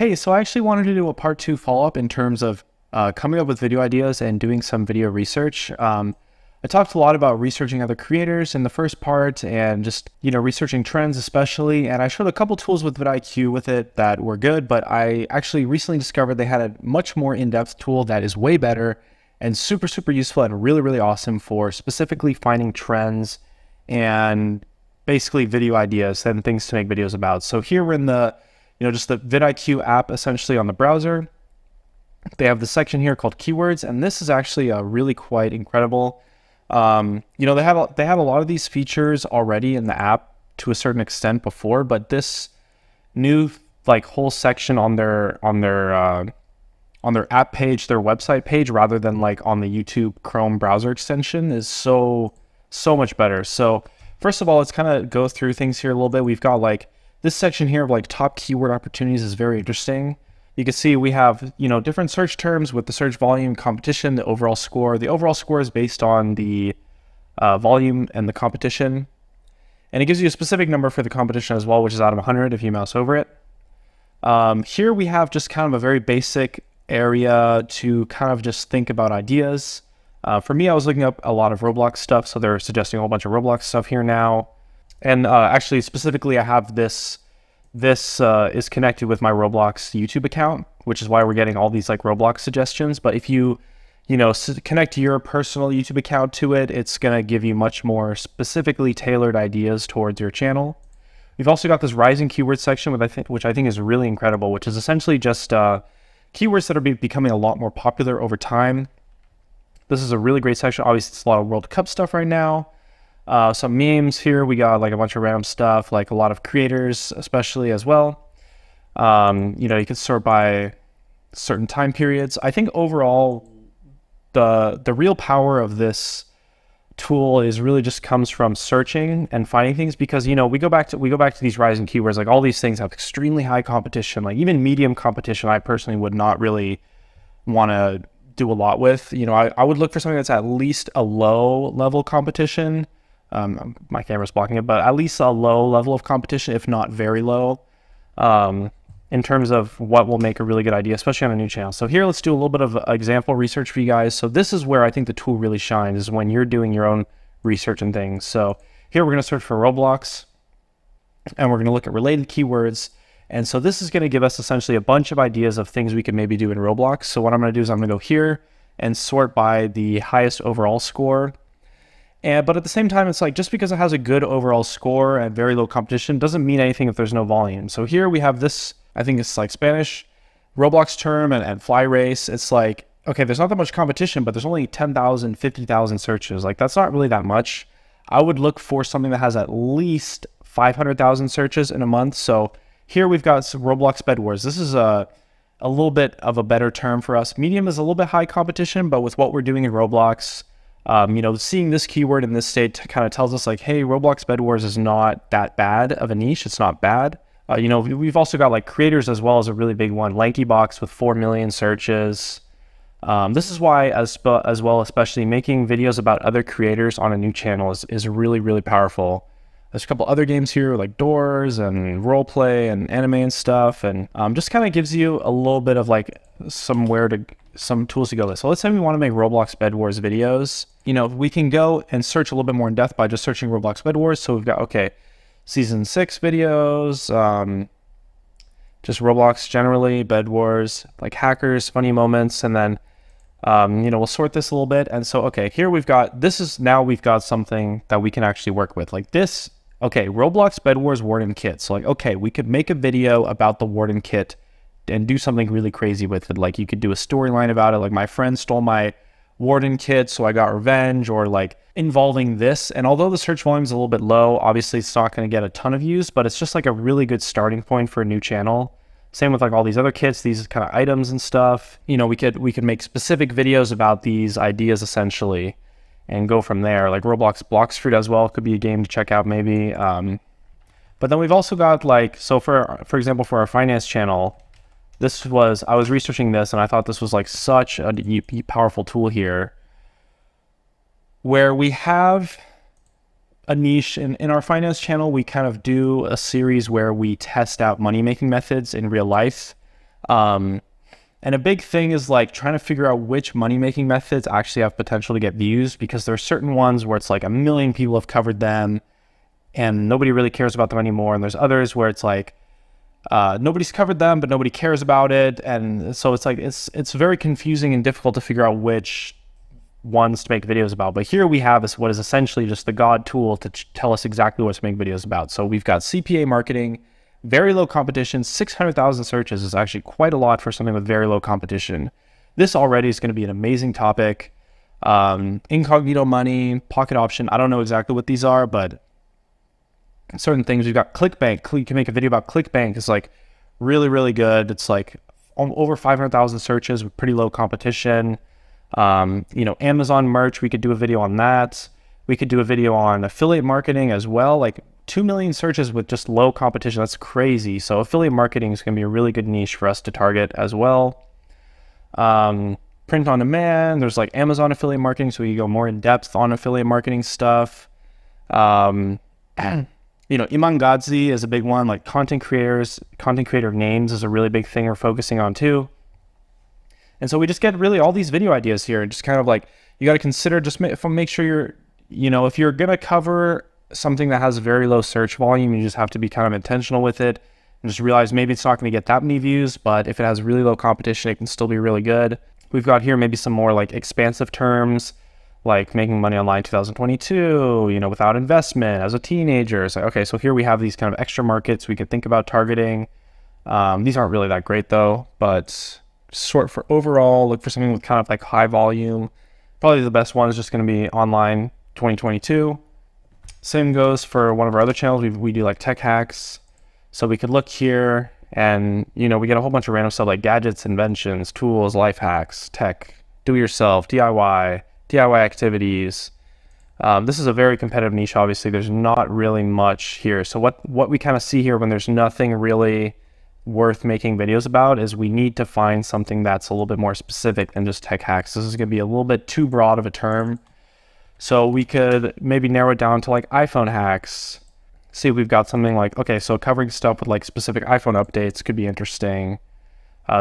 Hey, so I actually wanted to do a part two follow-up in terms of coming up with video ideas and doing some video research. I talked a lot about researching other creators in the first part and just, researching trends especially. And I showed a couple tools with vidIQ with it that were good, but I actually recently discovered they had a much more in-depth tool that is way better and super, super useful and really, really awesome for specifically finding trends and basically video ideas and things to make videos about. So here we're in the just the vidIQ app essentially on the browser. They have the section here called keywords, and this is actually really quite incredible. They had a lot of these features already in the app to a certain extent before, but this new whole section on their app page, their website page, rather than on the YouTube Chrome browser extension is so much better. So first of all, let's kind of go through things here a little bit. We've got this section here of top keyword opportunities is very interesting. You can see we have, different search terms with the search volume, competition, the overall score. The overall score is based on the volume and the competition. And it gives you a specific number for the competition as well, which is out of 100 if you mouse over it. Here we have just kind of a very basic area to kind of just think about ideas. For me, I was looking up a lot of Roblox stuff, so they're suggesting a whole bunch of Roblox stuff here now. And actually, specifically, I have this is connected with my Roblox YouTube account, which is why we're getting all these Roblox suggestions. But if you, connect your personal YouTube account to it, it's going to give you much more specifically tailored ideas towards your channel. We've also got this rising keyword section, which I think is really incredible, which is essentially just keywords that are becoming a lot more popular over time. This is a really great section. Obviously, it's a lot of World Cup stuff right now. Some memes here. We got a bunch of random stuff, a lot of creators, especially as well. You can sort by certain time periods. I think overall, the real power of this tool is really just comes from searching and finding things, because we go back to these rising keywords. All these things have extremely high competition, even medium competition. I personally would not really want to do a lot with. I would look for something that's at least a low level competition. My camera's blocking it, but at least a low level of competition, if not very low, in terms of what will make a really good idea, especially on a new channel. So here, let's do a little bit of example research for you guys. So this is where I think the tool really shines, is when you're doing your own research and things. So here we're going to search for Roblox, and we're going to look at related keywords. And so this is going to give us essentially a bunch of ideas of things we could maybe do in Roblox. So what I'm going to do is I'm going to go here and sort by the highest overall score. But at the same time, it's just because it has a good overall score and very low competition doesn't mean anything if there's no volume. So here we have this, I think it's Spanish Roblox term and fly race. It's okay, there's not that much competition, but there's only 10,000, 50,000 searches. That's not really that much. I would look for something that has at least 500,000 searches in a month. So here we've got some Roblox Bed Wars. This is a little bit of a better term for us. Medium is a little bit high competition, but with what we're doing in Roblox, seeing this keyword in this state kind of tells us hey, Roblox Bed Wars is not that bad of a niche. It's not bad. We've also got creators as well as a really big one, Lankybox with 4 million searches. This is why as well, especially making videos about other creators on a new channel is really, really powerful. There's a couple other games here like Doors and Roleplay and anime and stuff, and just kind of gives you a little bit of some tools to go with. So let's say we want to make Roblox Bed Wars videos. We can go and search a little bit more in depth by just searching Roblox Bed Wars. So we've got, okay, season 6 videos, just Roblox generally, Bed Wars, hackers, funny moments, and then we'll sort this a little bit. And so, okay, here we've got something that we can actually work with this. Okay, Roblox Bed Wars Warden Kit. So okay, we could make a video about the Warden Kit and do something really crazy with it. You could do a storyline about it. My friend stole my Warden Kit, so I got revenge, or involving this. And although the search volume is a little bit low, obviously it's not going to get a ton of views, but it's just a really good starting point for a new channel. Same with all these other kits, these kind of items and stuff. We could make specific videos about these ideas essentially and go from there. Roblox Bloxfruit as well could be a game to check out maybe. But then we've also got so for example, for our finance channel, I was researching this and I thought this was such a powerful tool here, where we have a niche in our finance channel. We kind of do a series where we test out money-making methods in real life. And a big thing is like trying to figure out which money-making methods actually have potential to get views, because there are certain ones where it's like 1 million people have covered them and nobody really cares about them anymore. And there's others where it's like nobody's covered them, but nobody cares about it. And so it's like, it's very confusing and difficult to figure out which ones to make videos about. But here we have what is essentially just the God tool to tell us exactly what to make videos about. So we've got CPA marketing, very low competition. 600,000 searches is actually quite a lot for something with very low competition. This already is going to be an amazing topic. Incognito money, pocket option. I don't know exactly what these are, but certain things. We've got ClickBank. You can make a video about ClickBank. It's like really, really good. It's like over 500,000 searches with pretty low competition. Amazon merch, we could do a video on that. We could do a video on affiliate marketing as well. Like 2 million searches with just low competition. That's crazy. So affiliate marketing is going to be a really good niche for us to target as well. Print on demand. There's like Amazon affiliate marketing, so you go more in depth on affiliate marketing stuff. Imangazi is a big one. Like content creator names is a really big thing we're focusing on too. And so we just get really all these video ideas here, and just kind of like, you got to consider, just make sure you're, if you're going to cover something that has very low search volume, you just have to be kind of intentional with it and just realize maybe it's not going to get that many views, but if it has really low competition, it can still be really good. We've got here maybe some more like expansive terms, like making money online 2022, without investment as a teenager. So, okay, so here we have these kind of extra markets we could think about targeting. These aren't really that great though, but sort for overall, look for something with kind of like high volume. Probably the best one is just going to be online 2022. Same goes for one of our other channels. We do like tech hacks. So we could look here and, we get a whole bunch of random stuff like gadgets, inventions, tools, life hacks, tech, do it yourself, DIY activities. This is a very competitive niche. Obviously, there's not really much here. So what we kind of see here when there's nothing really worth making videos about is we need to find something that's a little bit more specific than just tech hacks. This is going to be a little bit too broad of a term. So we could maybe narrow it down to like iPhone hacks. See if we've got something like, okay, so covering stuff with like specific iPhone updates could be interesting.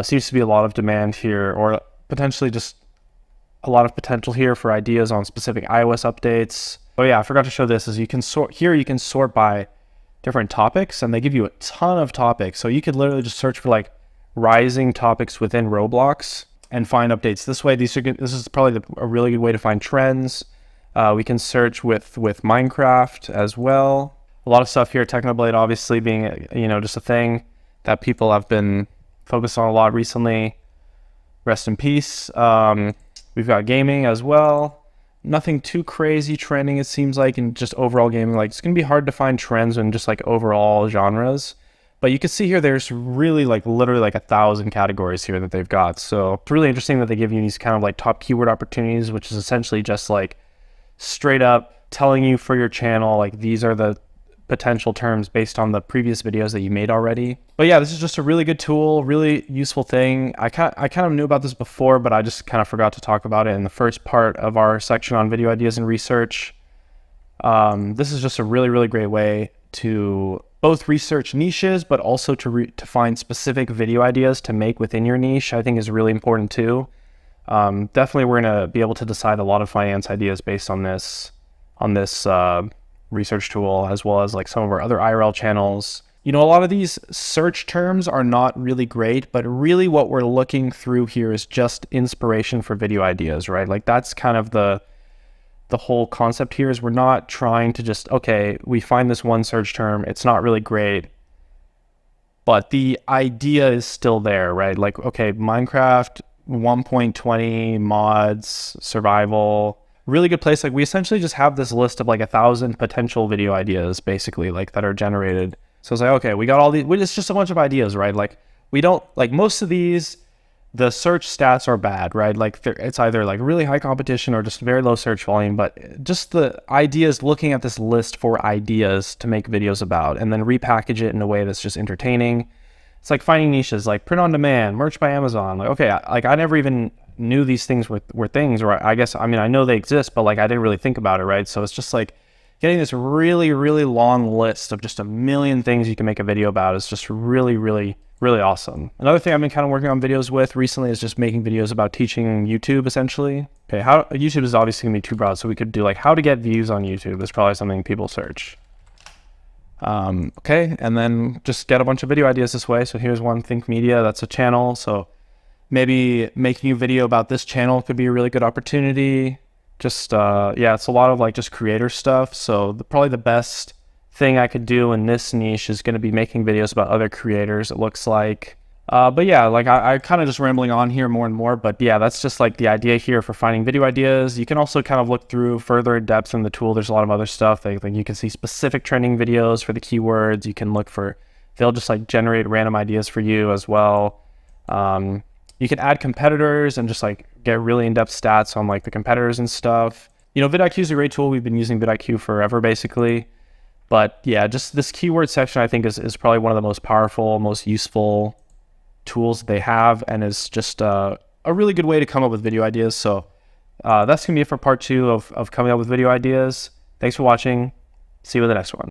Seems to be a lot of demand here, or potentially just a lot of potential here for ideas on specific iOS updates. Oh yeah, I forgot to show this, is you can sort by different topics, and they give you a ton of topics. So you could literally just search for like rising topics within Roblox and find updates this way. This is probably a really good way to find trends. We can search with Minecraft as well. A lot of stuff here, Technoblade obviously being, just a thing that people have been focused on a lot recently. Rest in peace. We've got gaming as well. Nothing too crazy trending, it seems like, in just overall gaming. Like, it's going to be hard to find trends in just like overall genres. But you can see here, there's really like literally like 1,000 categories here that they've got. So it's really interesting that they give you these kind of like top keyword opportunities, which is essentially just like straight up telling you for your channel, like these are the potential terms based on the previous videos that you made already. But yeah, this is just a really good tool, really useful thing. I kind of knew about this before, but I just kind of forgot to talk about it in the first part of our section on video ideas and research. This is just a really, really great way to both research niches, but also to find specific video ideas to make within your niche. I think is really important too. Definitely we're going to be able to decide a lot of finance ideas based on this research tool, as well as like some of our other IRL channels. A lot of these search terms are not really great, but really what we're looking through here is just inspiration for video ideas, right? Like that's kind of the whole concept here, is we're not trying to just, okay, we find this one search term, it's not really great, but the idea is still there, right? Like, okay, Minecraft 1.20 mods, survival, really good place. Like we essentially just have this list of like 1,000 potential video ideas basically, like that are generated. So it's like, okay, we got all these, it's just a bunch of ideas, right? Like we don't, like most of these, the search stats are bad, right? Like it's either like really high competition or just very low search volume, but just the ideas, looking at this list for ideas to make videos about and then repackage it in a way that's just entertaining. It's like finding niches like print on demand, merch by Amazon. Like, okay, like I never even knew these things were things, or I guess, I mean, I know they exist, but like I didn't really think about it, right? So it's just like getting this really, really long list of just a million things you can make a video about is just really, really, really awesome. Another thing I've been kind of working on videos with recently is just making videos about teaching YouTube, essentially. Okay, how YouTube is obviously gonna be too broad, so we could do like how to get views on YouTube. That's probably something people search. Okay, and then just get a bunch of video ideas this way. So here's one, Think Media, that's a channel. So maybe making a video about this channel could be a really good opportunity. Just, yeah, it's a lot of like just creator stuff. So probably the best thing I could do in this niche is going to be making videos about other creators, it looks like. But yeah, like I kind of just rambling on here more and more, but yeah, that's just like the idea here for finding video ideas. You can also kind of look through further in depth in the tool. There's a lot of other stuff. Like you can see specific trending videos for the keywords. You can look for, they'll just like generate random ideas for you as well. You can add competitors and just like get really in-depth stats on like the competitors and stuff. You know, vidIQ is a great tool. We've been using vidIQ forever, basically. But yeah, just this keyword section, I think is probably one of the most powerful, most useful tools they have, and is just a really good way to come up with video ideas. So that's gonna be it for part 2 of coming up with video ideas. Thanks for watching. See you in the next one.